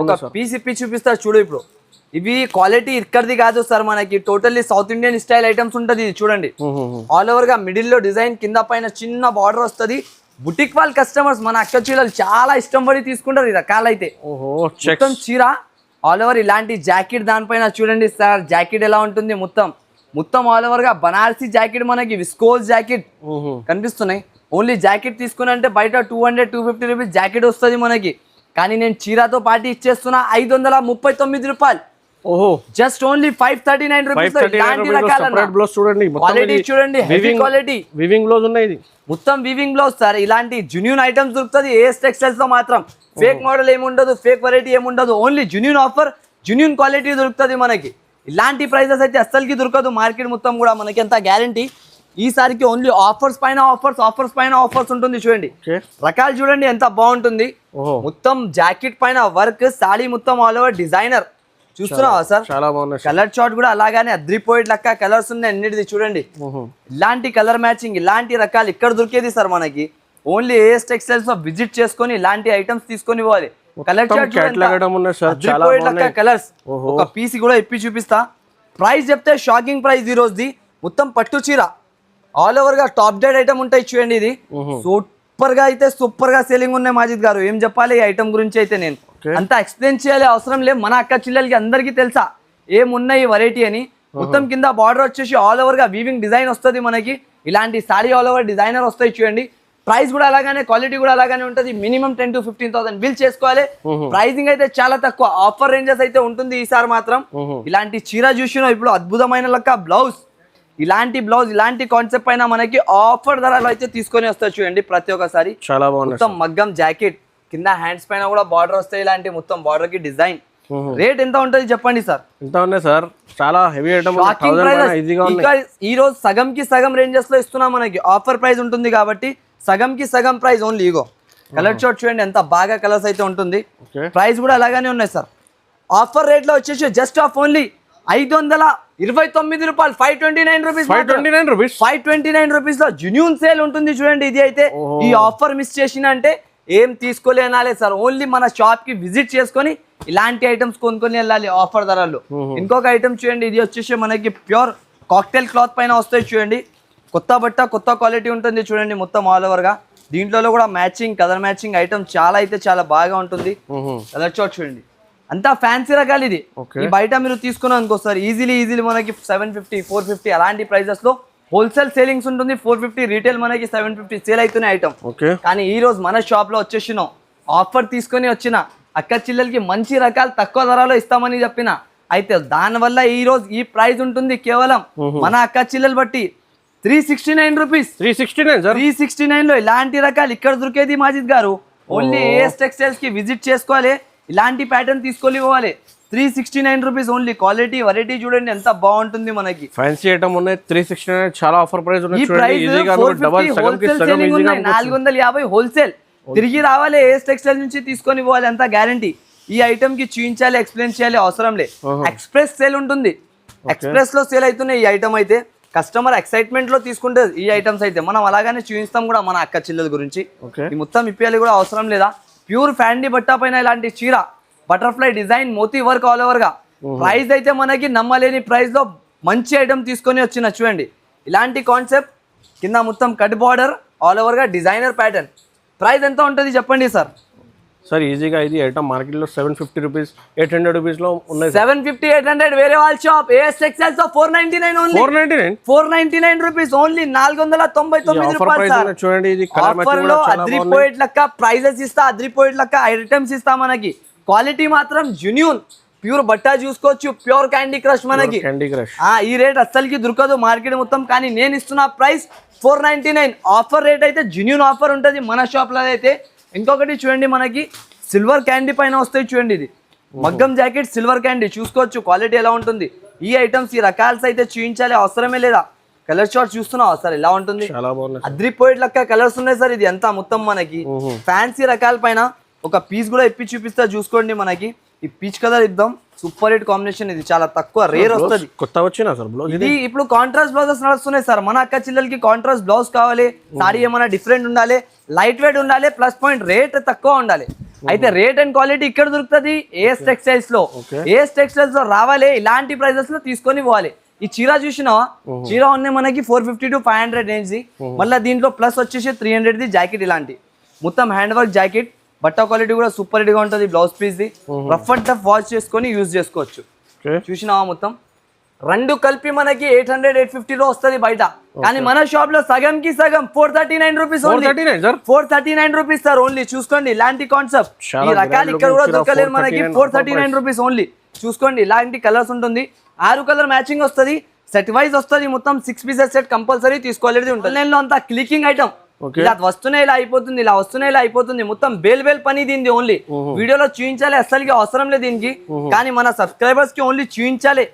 ఒక పీస్ ఇప్పి చూపిస్తా చూడు. ఇప్పుడు ఇవి క్వాలిటీ ఇక్కడిది కాదు సార్, మనకి totally south Indian style items ఉంటుంది. ఇది చూడండి ఆల్ ఓవర్ గా మిడిల్ లో డిజైన్, కింద పైన చిన్న బార్డర్ వస్తుంది. బుటిక్ వాళ్ళ కస్టమర్స్ మన అక్క చీరలు చాలా ఇష్టం పడి తీసుకుంటారు ఈ రకాలైతే. మొత్తం చీర ఆల్ ఓవర్ ఇలాంటి జాకెట్, దానిపైన చూడండి సార్ జాకెట్ ఎలా ఉంటుంది, మొత్తం మొత్తం ఆల్ ఓవర్ గా బనారసి జాకెట్ మనకి విస్కోస్ జాకెట్ కనిపిస్తున్నాయి. ఓన్లీ జాకెట్ తీసుకుని అంటే బయట 200-250 రూపీస్ జాకెట్ వస్తుంది మనకి. కానీ నేను చీరతో పాటు ఇచ్చేస్తున్నా 539 రూపాయలు. ఓహో, జస్ట్ ఓన్లీ 539 రూపీస్. ఇలాంటి రకాల బ్లౌజ్ చూడండి, క్వాలిటీ చూడండి, హెవీ క్వాలిటీ వివింగ్ బ్లౌజ్ ఉన్నాయి. ఇది మొత్తం వీవింగ్ బ్లౌజ్ సార్. ఇలాంటి జెన్యూన్ ఐటమ్స్ దొరుకుతుంది ఏఎస్ టెక్స్టైల్స్ లో మాత్రం. ఫేక్ మోడల్ ఏముండదు, ఫేక్ వెరైటీ ఏముండదు. Only genuine offer, genuine quality దొరుకుతుంది మనకి. ఇలాంటి ప్రైజెస్ అయితే అస్సలకి దొరకదు మార్కెట్ మొత్తం కూడా మనకి. ఎంత గ్యారంటీ. ఈసారికి ఓన్లీ ఆఫర్స్ పైన ఆఫర్స్ ఉంటుంది. చూడండి రకాలు చూడండి ఎంత బాగుంటుంది. మొత్తం జాకెట్ పైన వర్క్, సాడీ మొత్తం ఆల్ ఓవర్ డిజైనర్. చూస్తున్నావా సార్, చాలా బాగుంది. కలర్ చార్ట్ కూడా అలాగానే అద్రిపోయిడ్ లెక్క కలర్స్ ఉన్నాయి అన్నిటిది. చూడండి ఇలాంటి కలర్ మ్యాచింగ్, ఇలాంటి రకాలు ఇక్కడ దొరికేది సార్ మనకి. ఓన్లీ ఏఎస్ టెక్స్టైల్స్ లో విజిట్ చేసుకొని ఇలాంటి ఐటమ్స్ తీసుకొని పోవాలి. కలర్ చార్ట్ కలర్స్ ఒక పీస్ కూడా ఇప్పి చూపిస్తా. ప్రైస్ చెప్తే షాకింగ్ ప్రైస్ ఈ రోజుది. మొత్తం పట్టు చీర ఆల్ ఓవర్ గా టాప్ డేట్ ఐటమ్ ఉంటాయి. చూడండి ఇది సూపర్ గా సేలింగ్ ఉన్నాయి. మాజిద్ గారు ఏం చెప్పాలి ఈ ఐటమ్ గురించి అయితే నేను అంతా ఎక్స్ప్లెయిన్ చేయాలి అవసరం లేదు. మన అక్క చెల్లెలకి అందరికీ తెలుసా ఏమున్నాయి వెరైటీ అని. మొత్తం కింద బార్డర్ వచ్చేసి ఆల్ ఓవర్ గా వీవింగ్ డిజైన్ వస్తుంది మనకి. ఇలాంటి సారీ ఆల్ ఓవర్ డిజైనర్ వస్తాయి. చూడండి ప్రైస్ కూడా అలాగానే, క్వాలిటీ కూడా అలాగానే ఉంటుంది. మినిమం 10,000 to 15,000 బిల్ చేసుకోవాలి. ప్రైసింగ్ అయితే చాలా తక్కువ, ఆఫర్ రేంజెస్ అయితే ఉంటుంది ఈసారి మాత్రం. ఇలాంటి చీర చూసినా ఇప్పుడు అద్భుతమైన లెక్క బ్లౌజ్, ఇలాంటి బ్లౌజ్, ఇలాంటి కాన్సెప్ట్ పైన మనకి ఆఫర్ ధరలు అయితే తీసుకొని వస్తారు. చూడండి ప్రతి ఒక్కసారి చాలా బాగుంది. మొత్తం మగ్గం జాకెట్ కింద హ్యాండ్స్ పైన కూడా బార్డర్ వస్తాయి. ఇలాంటి మొత్తం బార్డర్ కి డిజైన్. రేట్ ఎంత ఉంటుంది చెప్పండి సార్? ఎంత ఉన్నాయి సార్? చాలా హెవీ ఐటమ్. ఈ రోజు సగంకి సగం రేంజెస్ లో ఇస్తున్నా మనకి. ఆఫర్ ప్రైస్ ఉంటుంది కాబట్టి సగంకి సగం ప్రైస్ ఓన్లీ. ఇగో కలర్ చార్ట్ చూడండి ఎంత బాగా కలర్స్ అయితే ఉంటుంది. ప్రైస్ కూడా అలాగానే ఉన్నాయి సార్. ఆఫర్ రేట్ లో వచ్చేసి జస్ట్ ఆఫ్ ఓన్లీ 529 రూపాయలు, 529 రూపీస్. 529 రూపీస్ లో జెన్యూన్ సేల్ ఉంటుంది. చూడండి ఇది అయితే ఈ ఆఫర్ మిస్ చేసిన అంటే ఏం తీసుకోలేనాలే సార్. ఓన్లీ మన షాప్ కి విజిట్ చేసుకొని ఇలాంటి ఐటమ్స్ కొనుక్కొని వెళ్ళాలి ఆఫర్ ధరల్లో. ఇంకొక ఐటమ్ చూడండి, ఇది వచ్చేసి మనకి ప్యూర్ కాక్టైల్ క్లాత్ పైన వస్తాయి. చూడండి కొత్త బట్ట, కొత్త క్వాలిటీ ఉంటుంది. చూడండి మొత్తం ఆల్ ఓవర్ గా. దీంట్లో కూడా మ్యాచింగ్, కలర్ మ్యాచింగ్ ఐటమ్ చాలా అయితే చాలా బాగా ఉంటుంది. కలర్ చార్ట్ చూడండి అంతా ఫ్యాన్సీ రకాలు. ఇది ఈ బయట మీరు తీసుకున్నాం అనుకో సార్ ఈజీలీ మనకి 750, 450 అలాంటి ప్రైజెస్ లో హోల్సేల్ సేలింగ్స్ ఉంటుంది. 450 రీటైల్ మనకి 750 సేల్ అవుతున్నాయి ఐటమ్. కానీ ఈ రోజు మన షాప్ లో వచ్చేసినాం ఆఫర్ తీసుకొని వచ్చిన అక్క చెల్లెలకి మంచి రకాలు తక్కువ ధరలో ఇస్తామని చెప్పిన. అయితే దానివల్ల ఈ రోజు ఈ ప్రైస్ ఉంటుంది కేవలం మన అక్క చెల్లెలు బట్టి 369 రూపీస్. 369 లో ఇలాంటి రకాలు ఇక్కడ దొరికేది మాజిద్ గారు. ఓన్లీ ఏఎస్ టెక్స్టైల్స్ కి విజిట్ చేసుకోవాలి, ఇలాంటి ప్యాటర్న్ తీసుకొని పోవాలి. 369 రూపీస్ ఓన్లీ. క్వాలిటీ వెరైటీ చూడండి ఎంత బాగుంటుంది మనకి. ఫ్యాన్సీ ఐటమ్ ఉన్నాయి. 369 చాలా ఆఫర్ ప్రైస్ ఉన్నాయి. ఈ ప్రైస్ 450 హోల్సేల్. తిరిగి రావాలి ఏఎస్ టెక్స్టైల్ నుంచి తీసుకొని పోవాలి అంత గ్యారంటీ. ఈ ఐటమ్ కి చూపించాలి, ఎక్స్ప్లెయిన్ చేయాలి అవసరం లేదు. ఎక్స్ప్రెస్ సేల్ ఉంటుంది. ఎక్స్ప్రెస్ లో సేల్ అవుతున్నాయి ఈ ఐటమ్ అయితే. కస్టమర్ ఎక్సైట్మెంట్ లో తీసుకుంటే ఈ ఐటమ్స్ అయితే మనం అలాగానే చూపిస్తాం కూడా మన అక్క చెల్లెల గురించి. ఈ మొత్తం ఇప్పియాలి కూడా అవసరం లేదా. ప్యూర్ ఫ్యాండీ బట్ట పైన ఇలాంటి చీర, బటర్ఫ్లై డిజైన్, మోతీ వర్క్ ఆల్ ఓవర్ గా. ప్రైస్ అయితే మనకి నమ్మలేని ప్రైస్ లో మంచి ఐటమ్ తీసుకొని వచ్చిన. చూడండి ఇలాంటి కాన్సెప్ట్ కింద మొత్తం కట్ బార్డర్ ఆల్ ఓవర్ గా డిజైనర్ ప్యాటర్న్. ప్రైస్ ఎంత ఉంటుంది చెప్పండి సార్? సార్ ఈజీగా ఇది ఐటమ్ మార్కెట్ లో 750 రూపీస్, 800 రూపీస్ లో ఉన్నాయి. 750, 800 వేరే వాళ్ళ షాప్. ఏఎస్ టెక్స్టైల్స్ లో 499 ఓన్లీ. 499 rupees only. 499 రూపాయలు సార్. చూడండి ఇది ఆఫర్ లో అద్రిపోయేట్ లెక్క ప్రైజెస్ ఇస్తా, అద్రిపోయేట్ లెక్క ఐటమ్స్ ఇస్తా మనకి. క్వాలిటీ మాత్రం జెన్యూన్ ప్యూర్ బట్ట చూసుకోవచ్చు. ప్యూర్ క్యాండీ క్రష్ మనకి. ఈ రేట్ అస్సలకి దొరకదు మార్కెట్ మొత్తం. కానీ నేను ఇస్తున్న ప్రైస్ 499. ఆఫర్ రేట్ అయితే జెన్యూన్ ఆఫర్ ఉంటుంది మన షాప్ లో అయితే. ఇంకొకటి చూడండి మనకి సిల్వర్ క్యాండీ పైన వస్తాయి. చూడండి ఇది మగ్గం జాకెట్ సిల్వర్ క్యాండీ చూసుకోవచ్చు క్వాలిటీ ఎలా ఉంటుంది. ఈ ఐటమ్స్ ఈ రకాల్స్ అయితే చూపించాలి అవసరమే లేదా. కలర్ చార్ట్ చూస్తున్నావా సార్ ఎలా ఉంటుంది? అద్రిపోయేట్ లెక్క కలర్స్ ఉన్నాయి సార్. ఇది ఎంత మొత్తం మనకి ఫ్యాన్సీ రకాల పైన ఒక పీస్ కూడా ఇప్పి చూపిస్తా చూసుకోండి. మనకి ఈ పీచ్ కలర్ ఇద్దాం, సూపర్ హిట్ కాంబినేషన్. ఇది చాలా తక్కువ రేర్ వస్తుంది. కొత్త వచ్చినా సార్ బ్లౌజ్. ఇది ఇప్పుడు కాంట్రాస్ట్ బ్లౌజెస్ నడుస్తున్నాయి సార్. మన అక్క చెల్లెలకి కాంట్రాస్ట్ బ్లౌజ్ కావాలి, సారీ ఏమైనా డిఫరెంట్ ఉండాలి, లైట్ వెయిట్ ఉండాలి, ప్లస్ పాయింట్ రేట్ తక్కువ ఉండాలి. అయితే రేట్ అండ్ క్వాలిటీ ఇక్కడ దొరుకుతుంది ఏఎస్ టెక్స్టైల్స్ లో. ఏఎస్ టెక్స్టైల్స్ లో రావాలి, ఇలాంటి ప్రైజెస్ లో తీసుకొని పోవాలి. ఈ చీర చూసినావా? చీర ఉన్నాయి మనకి 450 to 500 రేంజ్ ది. మళ్ళీ దీంట్లో ప్లస్ వచ్చేసి 300 ది జాకెట్. ఇలాంటి మొత్తం హ్యాండ్ వర్క్ జాకెట్. బట్ట క్వాలిటీ కూడా సూపర్ హిట్ గా ఉంటుంది. బ్లౌజ్ పీస్ ది రఫ్ అండ్ టఫ్ వాష్ చేసుకొని యూజ్ చేసుకోవచ్చు. చూసినావా మొత్తం రెండు కలిపి మనకి 800-850 లో వస్తుంది బయట, కానీ మన షాప్ లో సగం కి సగం 439 రూపీస్, 439 రూపీస్ సార్ ఓన్లీ. చూసుకోండి ఇలాంటి కాన్సెప్ట్, ఈ రకాలు ఇక్కడ కూడా దొరకలేదు మనకి. 439 రూపీస్ ఓన్లీ. చూసుకోండి ఇలాంటి కలర్స్ ఉంటుంది, 6 కలర్ మ్యాచింగ్ వస్తుంది, సెట్ వైజ్ వస్తుంది, మొత్తం 6 పీసెస్ సెట్ కంపల్సరీ తీసుకోలేదు ఉంటుంది. ఆన్లైన్ లో అంతా క్లికింగ్ ఐటమ్, ఇలా వస్తూనే ఇలా అయిపోతుంది, ఇలా వస్తూనే ఇలా అయిపోతుంది, మొత్తం బేల్ పని దీనిది. ఓన్లీ వీడియోలో చూపించాలి అసలుకి అవసరం లేదు దీనికి, కానీ మన సబ్స్క్రైబర్స్ కి ఓన్లీ చూపించాలి.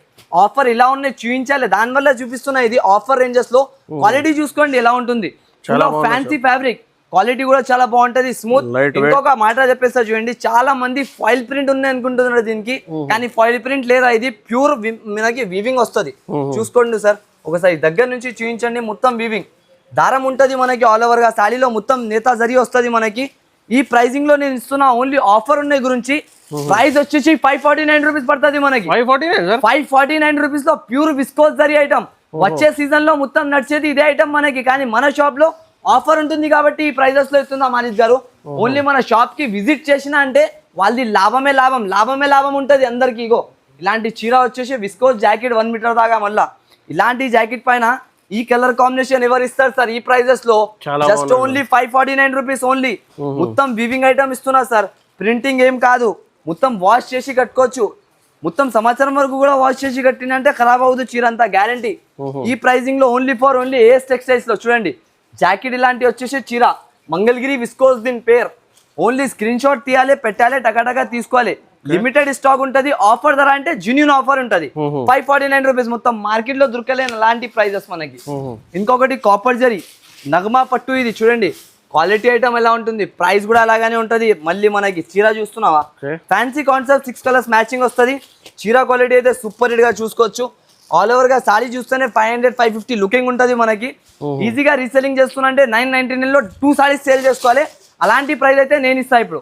ఆఫర్ ఇలా ఉన్నాయి చూపించాలి, దానివల్ల చూపిస్తున్నా. ఇది ఆఫర్ రేంజెస్ లో క్వాలిటీ చూసుకోండి ఎలా ఉంటుంది, చాలా ఫ్యాన్సీ ఫ్యాబ్రిక్, క్వాలిటీ కూడా చాలా బాగుంటది, స్మూత్. ఇంకొక మాట చెప్పేస్తా చూడండి, చాలా మంది ఫాయిల్ ప్రింట్ ఉన్నాయి అనుకుంటున్నారు దీనికి, కానీ ఫాయిల్ ప్రింట్ లేదా, ఇది ప్యూర్ మనకి వీవింగ్ వస్తుంది. చూసుకోండి సార్, ఒకసారి దగ్గర నుంచి చూపించండి, మొత్తం వీవింగ్ దారం ఉంటది మనకి ఆల్ ఓవర్ గా. సాడీలో మొత్తం నేతా జరీ వస్తుంది మనకి. ఈ ప్రైసింగ్ లో నేను ఇస్తున్నా ఓన్లీ ఆఫర్ ఉన్నాయి గురించి. ప్రైస్ వచ్చేసి 549 రూపీస్ పడుతుంది మనకి. 549 రూపీస్ లో ప్యూర్ విస్కోస్ జరీ ఐటమ్. వచ్చే సీజన్ లో మొత్తం నడిచేది ఇదే ఐటమ్ మనకి, కానీ మన షాప్ లో ఆఫర్ ఉంటుంది కాబట్టి ఈ ప్రైజెస్ లో ఇస్తుందా మానిష్ గారు. ఓన్లీ మన షాప్ కి విజిట్ చేసినా అంటే వాళ్ళది లాభమే లాభం, లాభమే లాభం ఉంటది అందరికి. ఇగో ఇలాంటి చీర వచ్చేసి విస్కోస్ జాకెట్ 1 మీటర్ దాకా, మళ్ళా ఇలాంటి జాకెట్ పైన ఈ కలర్ కాంబినేషన్ ఎవరు ఇస్తారు సార్ ఈ ప్రైజెస్ లో? Just only 549 rupees only. మొత్తం వీవింగ్ ఐటమ్ ఇస్తున్నా సార్, ప్రింటింగ్ ఏం కాదు, మొత్తం వాష్ చేసి కట్టుకోవచ్చు. మొత్తం సంవత్సరం వరకు కూడా వాష్ చేసి కట్టినంటే ఖరాబ్ అవ్వదు చీర అంతా, గ్యారంటీ. ఈ ప్రైజింగ్ లో ఓన్లీ ఏఎస్ టెక్స్టైల్స్ లో చూడండి జాకెట్ ఇలాంటి వచ్చేసి చీర మంగళగిరి విస్కోస్ దీని పేరు. ఓన్లీ స్క్రీన్ షాట్ తీయాలి, పెట్టాలి, టకాటకా తీసుకోవాలి. లిమిటెడ్ స్టాక్ ఉంటది. ఆఫర్ ధర అంటే జెన్యూన్ ఆఫర్ ఉంటది. 549 రూపీస్, మొత్తం మార్కెట్ లో దొరకలేని అలాంటి ప్రైజెస్ మనకి. ఇంకొకటి కాపర్ జరీ నగమా పట్టు, ఇది చూడండి క్వాలిటీ ఐటమ్ ఎలా ఉంటుంది, ప్రైస్ కూడా అలాగానే ఉంటది. మళ్ళీ మనకి చీర చూస్తున్నావా, ఫ్యాన్సీ కాన్సెప్ట్ 6 కలర్స్ మ్యాచింగ్ వస్తుంది. చీర క్వాలిటీ అయితే సూపర్ హిట్ గా చూసుకోవచ్చు. ఆల్ ఓవర్ గా సారీ చూస్తేనే 500-550 లుకింగ్ ఉంటది మనకి. ఈజీగా రీసెలింగ్ చేస్తున్నా అంటే 999 లో 2 సారీస్ సేల్ చేసుకోవాలి. అలాంటి ప్రైస్ అయితే నేను ఇస్తా. ఇప్పుడు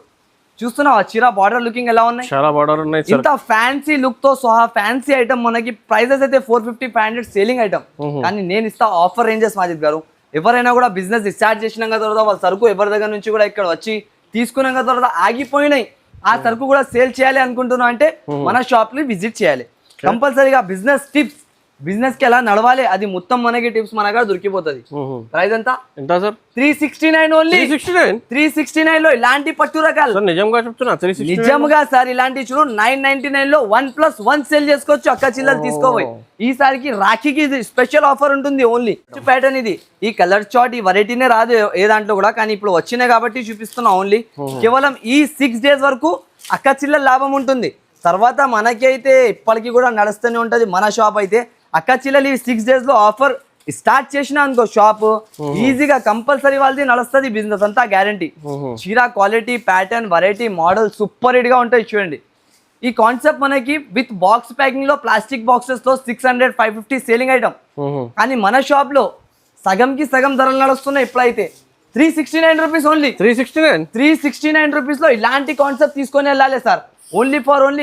చూస్తున్నావా చీర బార్డర్ లుకింగ్ ఎలా ఉన్నాయి, చాలా బార్డర్ ఉన్నాయి. ఇంత ఫ్యాన్సీ లుక్ తో సహా ఫ్యాన్సీ ఐటమ్ మనకి. ప్రైజెస్ అయితే 450-500 సేలింగ్ ఐటమ్, కానీ నేను ఇస్తా ఆఫర్ రేంజెస్ మాజిద్ గారు. ఎవరైనా కూడా బిజినెస్ స్టార్ట్ చేసినాక తర్వాత వాళ్ళ సరుకు ఎవరి దగ్గర నుంచి కూడా ఇక్కడ వచ్చి తీసుకున్నాక తర్వాత ఆగిపోయినాయి, ఆ సరుకు కూడా సేల్ చేయాలి అనుకుంటున్నా అంటే మన షాప్ ని విజిట్ చేయాలి కంపల్సరీగా. బిజినెస్ టిప్స్, బిజినెస్ కి ఎలా నడవాలి అది మొత్తం మనకి టిప్స్ మన దగ్గర దొరికిపోతుంది. ప్రైస్ ఎంత సార్? 369 ఓన్లీ. 369 లో ఇలాంటి పట్టు రకాలు. నిజంగా చెప్తున్నా, నిజంగా సార్ ఇలాంటి చూడు 999 లో 1+1 సేల్ చేసుకోవచ్చు. అక్క చిల్లలు తీసుకోపోయి ఈసారికి రాఖీకి స్పెషల్ ఆఫర్ ఉంటుంది. ఓన్లీ ప్యాటర్న్ ఇది, ఈ కలర్ చార్ట్ ఈ వెరైటీనే రాదు ఏ దాంట్లో కూడా, కానీ ఇప్పుడు వచ్చినాయి కాబట్టి చూపిస్తున్నా. ఓన్లీ కేవలం ఈ 6 డేస్ వరకు అక్క చిల్లల లాభం ఉంటుంది. తర్వాత మనకి అయితే ఇప్పటికీ కూడా నడుస్తూనే ఉంటది మన షాప్ అయితే. అక్క చిల్లలు ఈ 6 డేస్ లో ఆఫర్ స్టార్ట్ చేసినా అనుకో షాప్ ఈజీగా కంపల్సరీ వాళ్ళది నడుస్తుంది బిజినెస్ అంతా, గ్యారంటీ. చీర quality, pattern, variety, model super hit గా ఉంటాయి. చూడండి ఈ కాన్సెప్ట్ మనకి విత్ బాక్స్ ప్యాకింగ్ లో ప్లాస్టిక్ బాక్సెస్ లో 600-550 సేలింగ్ ఐటమ్, కానీ మన షాప్ లో సగం కి సగం ధరలు నడుస్తున్నాయి. ఇప్పుడైతే 369 రూపీస్ ఓన్లీ. 369 రూపీస్ లో ఇలాంటి కాన్సెప్ట్ తీసుకొని వెళ్ళాలి సార్. ఓన్లీ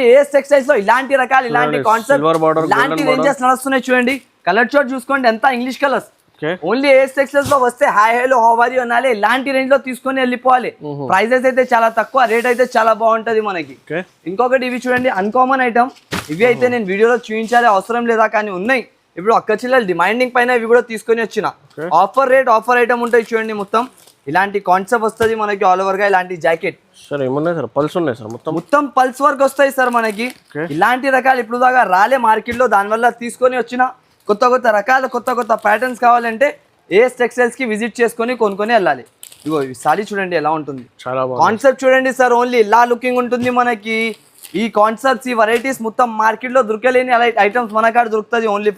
ఏఎస్ టెక్స్టైల్స్ లో ఇలాంటి రకాలు, ఇలాంటి కాన్సెప్ట్, ఇలాంటి రేంజెస్ నడుస్తున్నాయి. చూడండి కలర్ చార్ట్ చూసుకోండి, అంతా English colours. Only AS textiles లో వస్తే hi hello how are you అనాలి. ఇలాంటి రేంజ్ లో తీసుకొని వెళ్ళిపోవాలి. ప్రైజెస్ అయితే చాలా తక్కువ, రేట్ అయితే చాలా బాగుంటది మనకి. ఇంకొకటి ఇవి చూడండి అన్కామన్ ఐటమ్, ఇవి అయితే నేను వీడియోలో చూపించాలి అవసరం లేదా, కానీ ఉన్నాయి. ఇప్పుడు అక్క చిల్లలు డిమాండింగ్ పైన ఇవి కూడా తీసుకొని వచ్చిన. ఆఫర్ రేట్, ఆఫర్ ఐటమ్ ఉంటాయి. చూడండి మొత్తం ఇలాంటి కాన్సెప్ట్ వస్తుంది మనకి ఆల్ ఓవర్ గా. ఇలాంటి జాకెట్ సార్ ఏమున్నాయి సార్? పల్స్ ఉన్నాయి సార్, మొత్తం పల్స్ వర్క్ వస్తాయి సార్ మనకి. ఇలాంటి రకాలు ఇప్పుడు దాకా రాలే మార్కెట్ లో, దానివల్ల తీసుకొని వచ్చిన కొత్త కొత్త రకాలు, కొత్త కొత్త ప్యాటర్న్స్ కావాలంటే ఏఎస్ టెక్స్టైల్స్ కి విజిట్ చేసుకొని కొనుక్కొని వెళ్ళాలి. ఇగో ఈ సారీ చూడండి ఎలా ఉంటుంది, చాలా కాన్సెప్ట్ చూడండి సార్. ఓన్లీ ఇలా లుకింగ్ ఉంటుంది మనకి. ఈ కాన్సెప్ట్స్, ఈ వెరైటీస్ మొత్తం మార్కెట్ లో దొరకలేని ఐటమ్స్ మన కాడ దొరుకుతుంది. ఓన్లీ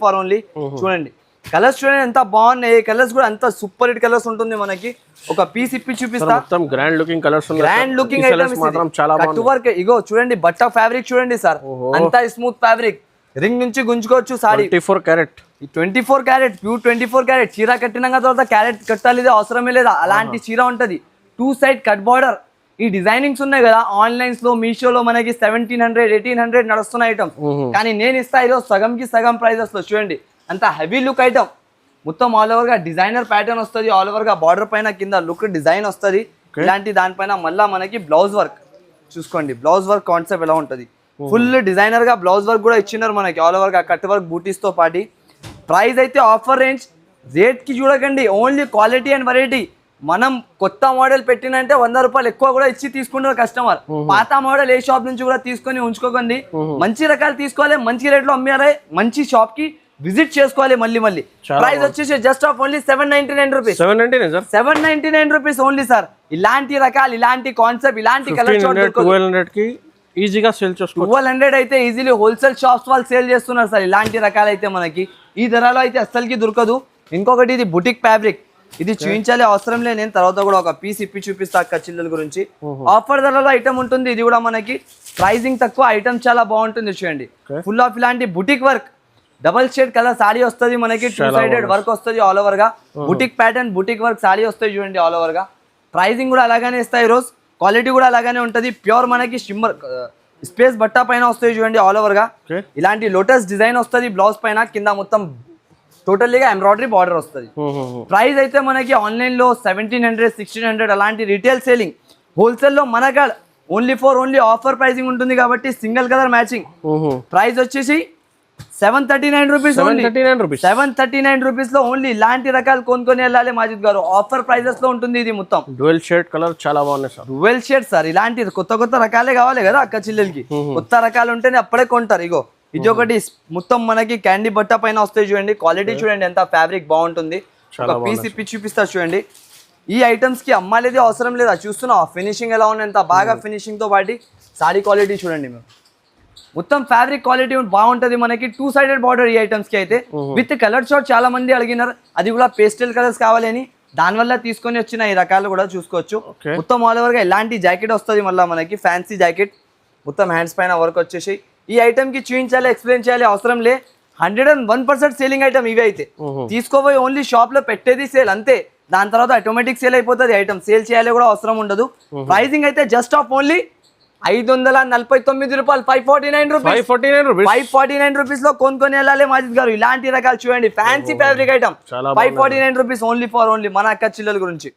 చూడండి కలర్స్ చూడండి ఎంత బాగున్నాయి. కలర్స్ కూడా అంత సూపర్ హిట్ కలర్స్ ఉంటుంది మనకి. ఒక పీస్ ఇప్పి చూపిస్తా. మొత్తం గ్రాండ్ లుకింగ్ కలర్స్ ఉన్నాయి, గ్రాండ్ లుకింగ్ ఐటమ్స్ మాత్రం చాలా బాగుంది. కట్ వర్క్ ఇగో చూడండి, బట్ట ఫ్యాబ్రిక్ చూడండి సార్, అంత స్మూత్ ఫ్యాబ్రిక్. రింగ్ నుంచి గుంజుకోవచ్చు sari. 24 carat, 24 carat, pure 24 carat. చీర కట్టినాక తర్వాత క్యారెట్ కట్టాలి అవసరమే లేదా, అలాంటి చీర ఉంటది. 2 సైడ్ కట్ బార్డర్. ఈ డిజైనింగ్స్ ఉన్నాయి కదా ఆన్లైన్స్ లో, మీషోలో మనకి 1700-1800 నడుస్తున్న ఐటమ్, కానీ నేను ఇస్తా ఈరోజు సగం కి సగం ప్రైజెస్ లో. చూడండి అంత హెవీ లుక్ ఐటమ్, మొత్తం ఆల్ ఓవర్ గా డిజైనర్ ప్యాటర్న్ వస్తుంది. ఆల్ ఓవర్ గా బార్డర్ పైన కింద లుక్ డిజైన్ వస్తుంది. ఇలాంటి దానిపైన మళ్ళా మనకి బ్లౌజ్ వర్క్ చూసుకోండి. బ్లౌజ్ వర్క్ కాన్సెప్ట్ ఎలా ఉంటుంది, ఫుల్ డిజైనర్ గా బ్లౌజ్ వర్క్ కూడా ఇచ్చినారు మనకి, ఆల్ ఓవర్ గా కట్ వర్క్ బూటీస్ తో పాటి. ప్రైస్ అయితే ఆఫర్ రేంజ్, రేట్ కి చూడకండి, ఓన్లీ క్వాలిటీ అండ్ వెరైటీ. మనం కొత్త మోడల్ పెట్టినంటే 100 రూపాయలు ఎక్కువ కూడా ఇచ్చి తీసుకుంటారు కస్టమర్. పాత మోడల్ ఏ షాప్ నుంచి కూడా తీసుకొని ఉంచుకోకండి. మంచి రకాలు తీసుకోవాలి, మంచి రేట్ లో అమ్మారే, మంచి షాప్ కి విజిట్ చేసుకోవాలి మళ్ళీ మళ్ళీ. ప్రైస్ వచ్చేసి just of only 799 rupees. 799 rupees only sir. ఇలాంటి రకాలు, ఇలాంటి కాన్సెప్ట్, ఇలాంటి కలర్ 1200 కి ఈజీగా సేల్ చేసుకోవచ్చు. 1200 అయితే ఈజీలీ హోల్సేల్ షాప్స్ వాళ్ళు సేల్ చేస్తున్నారు సార్. ఇలాంటి రకాలు అయితే మనకి ఈ ధరలో అయితే అస్సలకి దొరకదు. ఇంకొకటి ఇది బుటిక్ ఫ్యాబ్రిక్, ఇది చూపించాలి అవసరం లేదు, నేను తర్వాత కూడా ఒక పీస్ ఇప్పి చూపిస్తా అక్క చిల్లల గురించి. ఆఫర్ ధరలో ఐటమ్ ఉంటుంది, ఇది కూడా మనకి ప్రైజింగ్ తక్కువ, ఐటమ్ చాలా బాగుంటుంది చూడండి. ఫుల్ ఆఫ్ ఇలాంటి boutique work, double shade colour saree వస్తుంది మనకి, 2 సైడెడ్ వర్క్ వస్తుంది ఆల్ ఓవర్ గా, boutique pattern boutique work saree వస్తాయి చూడండి ఆల్ ఓవర్ గా. ప్రైజింగ్ కూడా అలాగానే ఇస్తాయి రోజు, క్వాలిటీ కూడా అలాగానే ఉంటుంది. ప్యూర్ మనకి షిమ్మర్ స్పేస్ బట్టా పైన వస్తాయి చూడండి ఆల్ ఓవర్ గా. ఇలాంటి లోటస్ డిజైన్ వస్తుంది బ్లౌజ్ పైన, కింద మొత్తం టోటల్లీగా ఎంబ్రాయిడరీ బార్డర్ వస్తుంది. ప్రైస్ అయితే మనకి ఆన్లైన్ లో 1700 1600 అలాంటి రీటైల్ సేలింగ్, హోల్సేల్ లో మన ఓన్లీ ఆఫర్ ప్రైసింగ్ ఉంటుంది కాబట్టి సింగిల్ కలర్ మ్యాచింగ్. ప్రైస్ వచ్చేసి 739 రూపీస్. 739 రూపీస్ లో ఓన్లీ ఇలాంటి రకాలు కొనుక్కొని వెళ్ళాలి మాజిద్ గారు. ఆఫర్ ప్రైజెస్ లో ఉంటుంది ఇది మొత్తం. డ్యూయల్ షేడ్ కలర్ చాలా బాగున్నాయి సార్. డ్యూయల్ షేడ్ సార్, ఇలాంటి కొత్త రకాలే కావాలి కదా అక్క చెల్లెలకి, కొత్త రకాలు ఉంటేనే అప్పుడే కొంటారు. ఇగో ఇది ఒకటి మొత్తం మనకి క్యాండీ బట్ట పైన వస్తాయి చూడండి, క్వాలిటీ చూడండి ఎంత ఫ్యాబ్రిక్ బాగుంటుంది. ఒక పీస్ ఇప్పి చూపిస్తారు చూడండి. ఈ ఐటమ్స్ కి అమ్మాలేది అవసరం లేదా, చూస్తున్నావు ఫినిషింగ్ ఎలా ఉంది, ఎంత బాగా ఫినిషింగ్ తో పాటి సారీ క్వాలిటీ చూడండి. మేము మొత్తం ఫ్యాబ్రిక్ క్వాలిటీ బాగుంటది మనకి. 2 సైడెడ్ బార్డర్ ఈ ఐటమ్స్ కి అయితే, విత్ కలర్ షార్ట్ చాలా మంది అడిగినారు, అది కూడా పేస్టల్ కలర్స్ కావాలి అని, దానివల్ల తీసుకొని వచ్చిన ఈ రకాలు కూడా చూసుకోవచ్చు. మొత్తం ఆల్ ఓవర్ గా ఇలాంటి జాకెట్ వస్తుంది మళ్ళీ మనకి, ఫ్యాన్సీ జాకెట్ మొత్తం హ్యాండ్స్ పైన వర్క్ వచ్చేసి. ఈ ఐటమ్ కి చూపించాలి, ఎక్స్ప్లెయిన్ చేయాలి అవసరం లే, 101% సేలింగ్ ఐటమ్ ఇవి అయితే. తీసుకోపోయి ఓన్లీ షాప్ లో పెట్టేది సేల్ అంతే, దాని తర్వాత ఆటోమేటిక్ సేల్ అయిపోతుంది ఐటమ్, సేల్ చేయాలి కూడా అవసరం ఉండదు. ప్రైసింగ్ అయితే జస్ట్ ఆఫ్ ఓన్లీ 549 రూపాయలు, 549 రూపీస్ లో కొనుక్కొని వెళ్ళాలి మాజిద్ గారు. ఇలాంటి రకాలు చూడండి, fancy fabric item 549 rupees only మన అక్క చిల్లల గురించి.